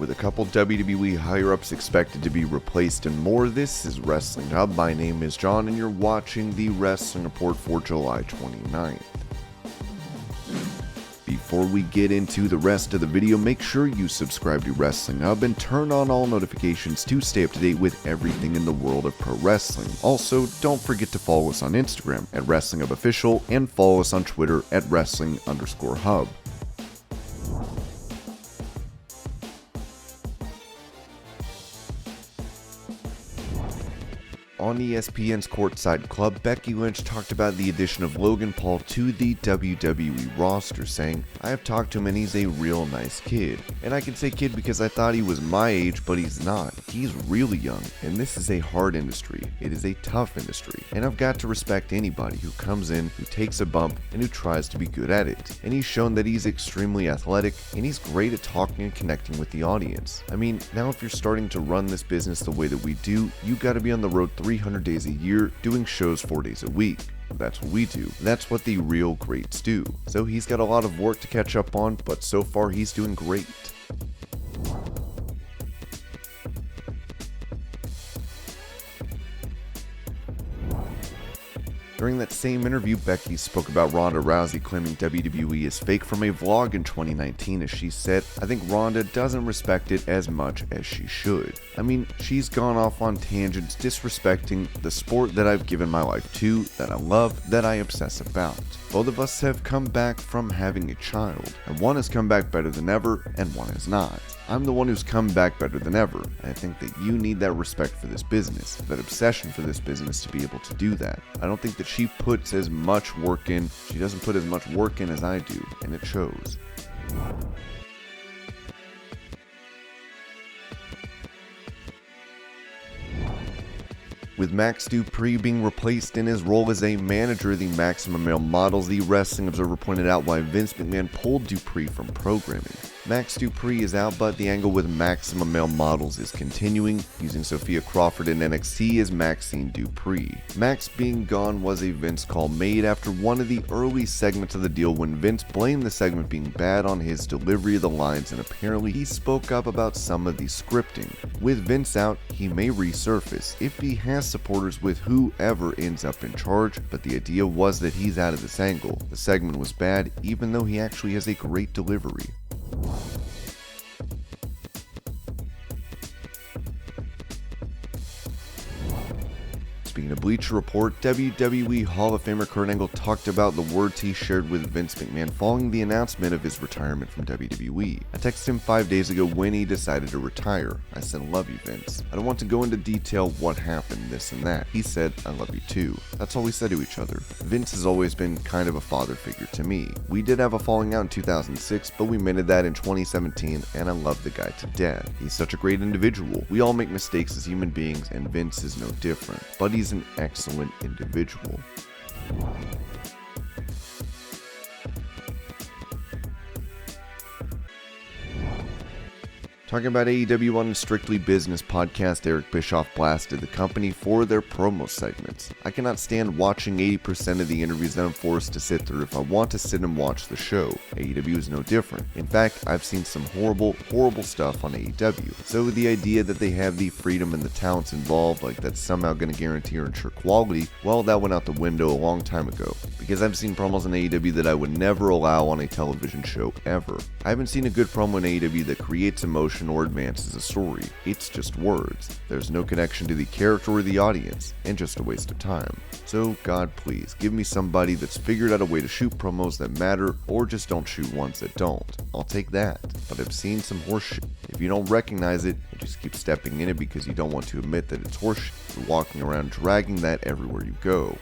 With a couple WWE higher-ups expected to be replaced and more, this is Wrestling Hub. My name is John and you're watching the Wrestling Report for July 29th. Before we get into the rest of the video, make sure you subscribe to Wrestling Hub and turn on all notifications to stay up to date with everything in the world of pro wrestling. Also, don't forget to follow us on Instagram at Wrestling Hub Official and follow us on Twitter at Wrestling_Hub. On ESPN's Courtside Club, Becky Lynch talked about the addition of Logan Paul to the WWE roster, saying, "I have talked to him and he's a real nice kid. And I can say kid because I thought he was my age, but he's not. He's really young, and this is a hard industry. It is a tough industry, and I've got to respect anybody who comes in, who takes a bump, and who tries to be good at it. And he's shown that he's extremely athletic, and he's great at talking and connecting with the audience. I mean, now if you're starting to run this business the way that we do, you gotta be on the road 300 days a year, doing shows 4 days a week. That's what we do. That's what the real greats do. So he's got a lot of work to catch up on, but so far he's doing great." During that same interview, Becky spoke about Ronda Rousey claiming WWE is fake from a vlog in 2019, as she said, "I think Ronda doesn't respect it as much as she should. I mean, she's gone off on tangents disrespecting the sport that I've given my life to, that I love, that I obsess about. Both of us have come back from having a child, and one has come back better than ever, and one has not. I'm the one who's come back better than ever. I think that you need that respect for this business, that obsession for this business to be able to do that. I don't think that she puts as much work in, she doesn't put as much work in as I do, and it shows." With Max Dupri being replaced in his role as a manager of the Maximum Male Models, the Wrestling Observer pointed out why Vince McMahon pulled Dupri from programming. Max Dupri is out, but the angle with Maximum Male Models is continuing, using Sophia Crawford in NXT as Maxine Dupri. Max being gone was a Vince call made after one of the early segments of the deal when Vince blamed the segment being bad on his delivery of the lines, and apparently he spoke up about some of the scripting. With Vince out, he may resurface if he has supporters with whoever ends up in charge, but the idea was that he's out of this angle. The segment was bad, even though he actually has a great delivery. Speaking of Bleacher Report, WWE Hall of Famer Kurt Angle talked about the words he shared with Vince McMahon following the announcement of his retirement from WWE. "I texted him 5 days ago when he decided to retire. I said, 'Love you, Vince. I don't want to go into detail what happened, this and that.' He said, 'I love you too.' That's all we said to each other. Vince has always been kind of a father figure to me. We did have a falling out in 2006, but we mended that in 2017, and I love the guy to death. He's such a great individual. We all make mistakes as human beings, and Vince is no different. But he's an excellent individual." Talking about AEW on the Strictly Business podcast, Eric Bischoff blasted the company for their promo segments. "I cannot stand watching 80% of the interviews that I'm forced to sit through if I want to sit and watch the show. AEW is no different. In fact, I've seen some horrible stuff on AEW. So the idea that they have the freedom and the talents involved, like that's somehow going to guarantee or ensure quality, well, that went out the window a long time ago. Because I've seen promos on AEW that I would never allow on a television show ever. I haven't seen a good promo in AEW that creates emotion or advances a story. It's just words. There's no connection to the character or the audience, and just a waste of time. So God, please, give me somebody that's figured out a way to shoot promos that matter, or just don't shoot ones that don't. I'll take that. But I've seen some horseshit. If you don't recognize it, and just keep stepping in it because you don't want to admit that it's horseshit, you're walking around dragging that everywhere you go."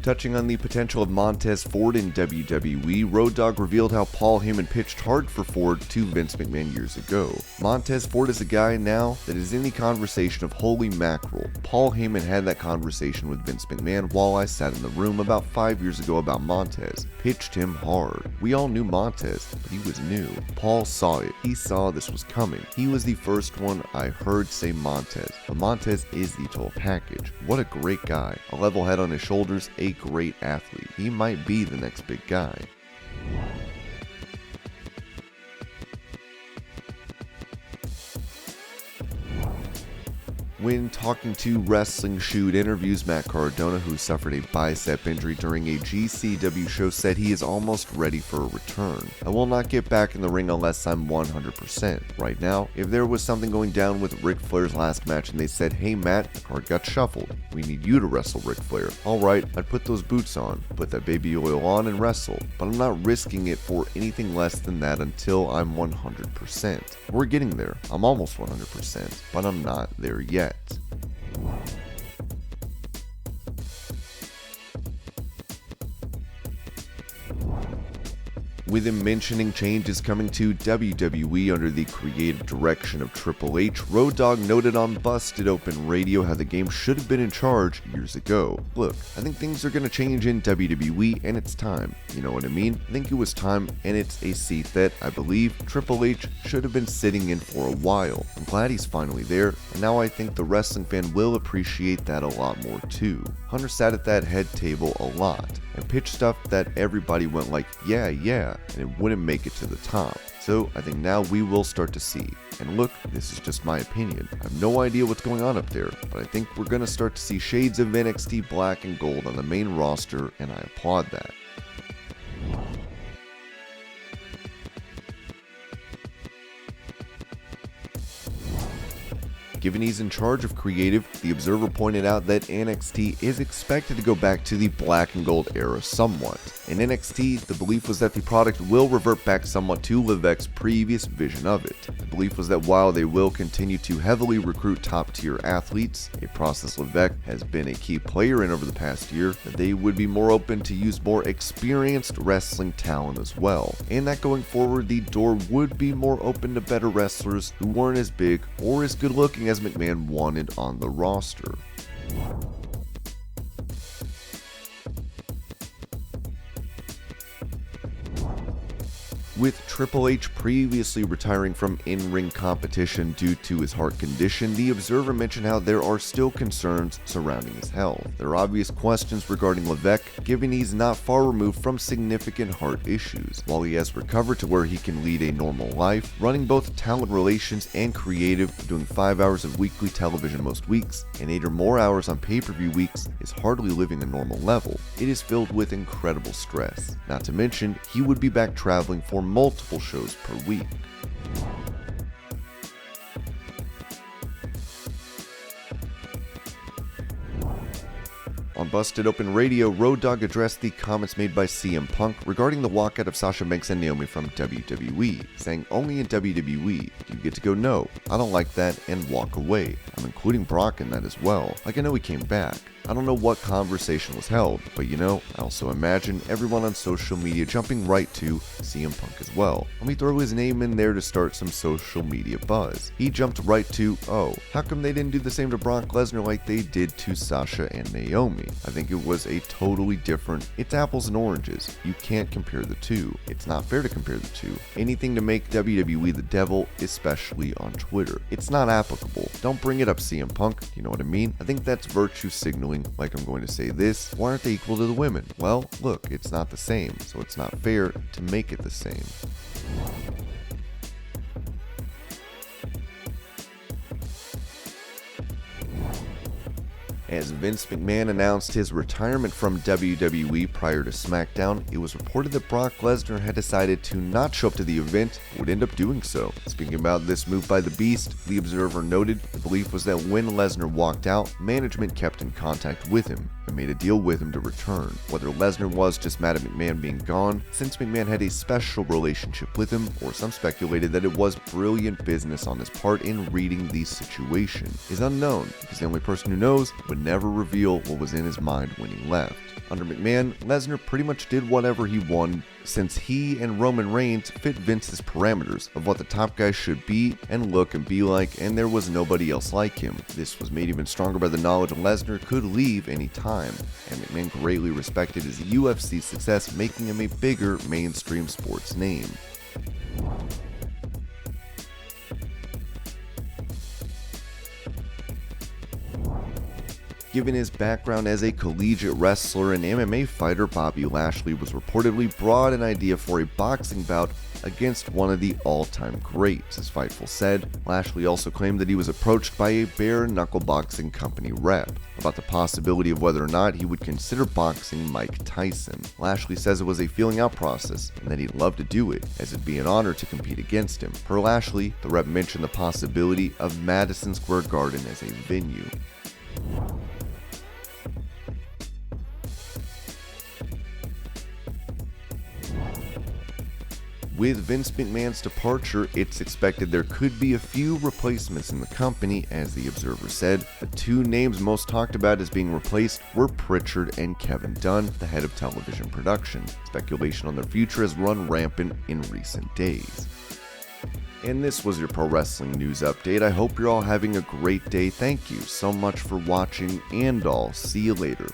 Touching on the potential of Montez Ford in WWE, Road Dogg revealed how Paul Heyman pitched hard for Ford to Vince McMahon years ago. Montez Ford is a guy now that is in the conversation of holy mackerel. Paul Heyman had that conversation with Vince McMahon while I sat in the room about 5 years ago about Montez. Pitched him hard. We all knew Montez, but he was new. Paul saw it. He saw this was coming. He was the first one I heard say Montez. But Montez is the total package. What a great guy. A level head on his shoulders, a a great athlete. He might be the next big guy. When talking to Wrestling Shoot Interviews, Matt Cardona, who suffered a bicep injury during a GCW show, said he is almost ready for a return. "I will not get back in the ring unless I'm 100%. Right now, if there was something going down with Ric Flair's last match and they said, 'Hey Matt, the card got shuffled. We need you to wrestle Ric Flair.' Alright, I'd put those boots on, put that baby oil on and wrestle. But I'm not risking it for anything less than that until I'm 100%. We're getting there. I'm almost 100%, but I'm not there yet." With him mentioning changes coming to WWE under the creative direction of Triple H, Road Dogg noted on Busted Open Radio how the game should have been in charge years ago. "Look, I think things are going to change in WWE and it's time. You know what I mean? I think it was time, and it's a seat that, I believe, Triple H should have been sitting in for a while. I'm glad he's finally there, and now I think the wrestling fan will appreciate that a lot more too." Hunter sat at that head table a lot and pitched stuff that everybody went like, yeah, and it wouldn't make it to the top. So I think now we will start to see. And look, this is just my opinion. I have no idea what's going on up there, but I think we're going to start to see shades of NXT black and gold on the main roster, and I applaud that. Given he's in charge of creative, the Observer pointed out that NXT is expected to go back to the black and gold era somewhat. In NXT, the belief was that the product will revert back somewhat to Levesque's previous vision of it. The belief was that while they will continue to heavily recruit top-tier athletes, a process Levesque has been a key player in over the past year, that they would be more open to use more experienced wrestling talent as well, and that going forward the door would be more open to better wrestlers who weren't as big or as good looking as McMahon wanted on the roster. With Triple H previously retiring from in-ring competition due to his heart condition, the Observer mentioned how there are still concerns surrounding his health. There are obvious questions regarding Levesque, given he's not far removed from significant heart issues. While he has recovered to where he can lead a normal life, running both talent relations and creative, doing 5 hours of weekly television most weeks, and 8 or more hours on pay-per-view weeks is hardly living a normal level. It is filled with incredible stress. Not to mention, he would be back traveling for multiple shows per week. On Busted Open Radio, Road Dogg addressed the comments made by CM Punk regarding the walkout of Sasha Banks and Naomi from WWE, saying only in WWE do you get to go no, I don't like that, and walk away. I'm including Brock in that as well, like I know he came back. I don't know what conversation was held, but you know, I also imagine everyone on social media jumping right to CM Punk as well. Let me throw his name in there to start some social media buzz. He jumped right to, oh, how come they didn't do the same to Brock Lesnar like they did to Sasha and Naomi? I think it was a totally different, it's apples and oranges. You can't compare the two. It's not fair to compare the two. Anything to make WWE the devil, especially on Twitter. It's not applicable. Don't bring it up, CM Punk. You know what I mean? I think that's virtue signaling. Like I'm going to say this, why aren't they equal to the women? Well, look, it's not the same, so it's not fair to make it the same. As Vince McMahon announced his retirement from WWE prior to SmackDown, it was reported that Brock Lesnar had decided to not show up to the event, but would end up doing so. Speaking about this move by the Beast, the Observer noted the belief was that when Lesnar walked out, management kept in contact with him and made a deal with him to return. Whether Lesnar was just mad at McMahon being gone, since McMahon had a special relationship with him, or some speculated that it was brilliant business on his part in reading the situation, is unknown, because the only person who knows would never reveal what was in his mind when he left. Under McMahon, Lesnar pretty much did whatever he wanted, since he and Roman Reigns fit Vince's parameters of what the top guys should be and look and be like, and there was nobody else like him. This was made even stronger by the knowledge Lesnar could leave any time, and McMahon greatly respected his UFC success, making him a bigger mainstream sports name. Given his background as a collegiate wrestler and MMA fighter, Bobby Lashley was reportedly brought an idea for a boxing bout against one of the all-time greats, as Fightful said. Lashley also claimed that he was approached by a bare-knuckle boxing company rep about the possibility of whether or not he would consider boxing Mike Tyson. Lashley says it was a feeling-out process and that he'd love to do it, as it'd be an honor to compete against him. Per Lashley, the rep mentioned the possibility of Madison Square Garden as a venue. With Vince McMahon's departure, it's expected there could be a few replacements in the company, as the Observer said. The two names most talked about as being replaced were Prichard and Kevin Dunn, the head of television production. Speculation on their future has run rampant in recent days. And this was your pro wrestling news update. I hope you're all having a great day. Thank you so much for watching, and I'll see you later.